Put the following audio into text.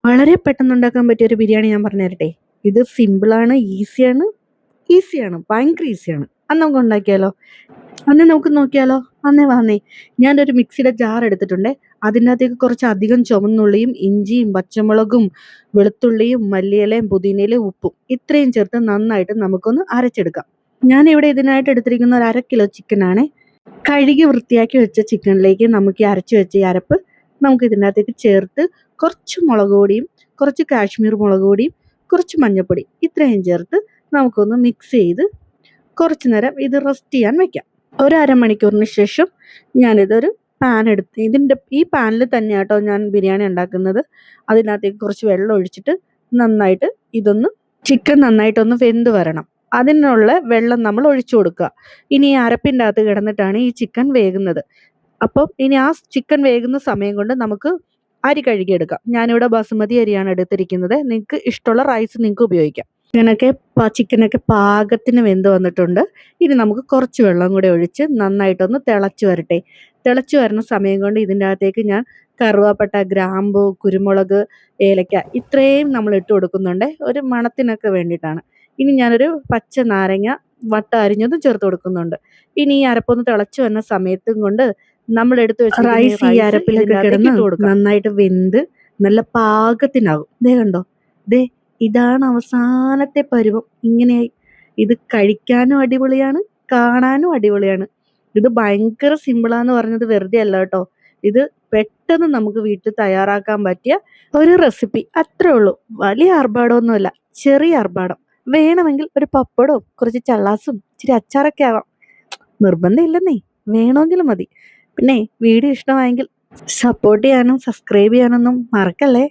വളരെ പെട്ടെന്ന് ഉണ്ടാക്കാൻ പറ്റിയ ഒരു ബിരിയാണി ഞാൻ പറഞ്ഞു തരട്ടെ. ഇത് സിമ്പിളാണ്, ഈസിയാണ്, ഭയങ്കര ഈസിയാണ്. അന്ന് നമുക്ക് ഉണ്ടാക്കിയാലോ? അന്നേ നമുക്ക് നോക്കിയാലോ? അന്നേ വന്നേ. ഞാനൊരു മിക്സിയുടെ ജാർ എടുത്തിട്ടുണ്ടേ. അതിനകത്തേക്ക് കുറച്ച് അധികം ചുവന്നുള്ളിയും ഇഞ്ചിയും പച്ചമുളകും വെളുത്തുള്ളിയും മല്ലിയിലയും പുതിനയിലയും ഉപ്പും ഇത്രയും ചേർത്ത് നന്നായിട്ട് നമുക്കൊന്ന് അരച്ചെടുക്കാം. ഞാനിവിടെ ഇതിനായിട്ട് എടുത്തിരിക്കുന്ന ഒരു 1/2 കിലോ ചിക്കനാണ്. കഴുകി വൃത്തിയാക്കി വെച്ച ചിക്കനിലേക്ക് നമുക്ക് ഈ അരച്ച് വെച്ച ഈ അരപ്പ് നമുക്ക് ഇതിനകത്തേക്ക് ചേർത്ത് കുറച്ച് മുളക് പൊടിയും കുറച്ച് കാശ്മീർ മുളക് പൊടിയും കുറച്ച് മഞ്ഞൾപ്പൊടി ഇത്രയും ചേർത്ത് നമുക്കൊന്ന് മിക്സ് ചെയ്ത് കുറച്ച് നേരം ഇത് റെസ്റ്റ് ചെയ്യാൻ വെക്കാം. ഒരു അരമണിക്കൂറിന് ശേഷം ഞാനിതൊരു പാൻ എടുത്ത് ഈ പാനിൽ തന്നെ കേട്ടോ ഞാൻ ബിരിയാണി ഉണ്ടാക്കുന്നത്. അതിനകത്തേക്ക് കുറച്ച് വെള്ളം ഒഴിച്ചിട്ട് നന്നായിട്ട് ചിക്കൻ നന്നായിട്ടൊന്ന് വെന്ത് വരണം. അതിനുള്ള വെള്ളം നമ്മൾ ഒഴിച്ചു കൊടുക്കുക. ഇനി ഈ അരപ്പിൻ്റെ അകത്ത് കിടന്നിട്ടാണ് ഈ ചിക്കൻ വേകുന്നത്. അപ്പം ഇനി ആ ചിക്കൻ വേകുന്ന സമയം കൊണ്ട് നമുക്ക് അരി കഴുകിയെടുക്കാം. ഞാനിവിടെ ബസുമതി അരിയാണ് എടുത്തിരിക്കുന്നത്. നിങ്ങൾക്ക് ഇഷ്ടമുള്ള റൈസ് നിങ്ങൾക്ക് ഉപയോഗിക്കാം. ചിക്കനൊക്കെ പാകത്തിന് വെന്ത് വന്നിട്ടുണ്ട്. ഇനി നമുക്ക് കുറച്ച് വെള്ളം കൂടെ ഒഴിച്ച് നന്നായിട്ടൊന്ന് തിളച്ച് വരട്ടെ. തിളച്ച് വരുന്ന സമയം കൊണ്ട് ഇതിൻ്റെ അകത്തേക്ക് ഞാൻ കറുവാപ്പട്ട, ഗ്രാമ്പു, കുരുമുളക്, ഏലക്ക ഇത്രയും നമ്മൾ ഇട്ട് കൊടുക്കുന്നുണ്ട്. ഒരു മണത്തിനൊക്കെ വേണ്ടിയിട്ടാണ്. ഇനി ഞാനൊരു പച്ച നാരങ്ങ വട്ട അരിഞ്ഞതും ചേർത്ത് കൊടുക്കുന്നുണ്ട്. ഇനി ഈ അരപ്പൊന്ന് തിളച്ച് വരുന്ന സമയത്തും കൊണ്ട് നമ്മൾ എടുത്ത് വെച്ച റൈസ് ഈ അരപ്പിലൊക്കെ കിടന്ന് നന്നായിട്ട് വെന്ത് നല്ല പാകത്തിനാകും. ദേ കണ്ടോ, ദേ ഇതാണ് അവസാനത്തെ പരുവം. ഇങ്ങനെയായി. ഇത് കഴിക്കാനും അടിപൊളിയാണ്, കാണാനും അടിപൊളിയാണ്. ഇത് ഭയങ്കര സിമ്പിളാന്ന് പറഞ്ഞത് വെറുതെ അല്ല കേട്ടോ. ഇത് പെട്ടെന്ന് നമുക്ക് വീട്ടിൽ തയ്യാറാക്കാൻ പറ്റിയ ഒരു റെസിപ്പി. അത്രേ ഉള്ളൂ. വലിയ ആർഭാടമൊന്നുമല്ല, ചെറിയ ആർഭാടം. വേണമെങ്കിൽ ഒരു പപ്പടവും കുറച്ച് ചള്ളാസും ഇച്ചിരി അച്ചാറൊക്കെ ആവാം. നിർബന്ധം ഇല്ലെന്നേ, വേണമെങ്കിലും മതി. പിന്നെ വീഡിയോ ഇഷ്ടമായെങ്കിൽ സപ്പോർട്ട് ചെയ്യാനും സബ്സ്ക്രൈബ് ചെയ്യാനൊന്നും മറക്കല്ലേ.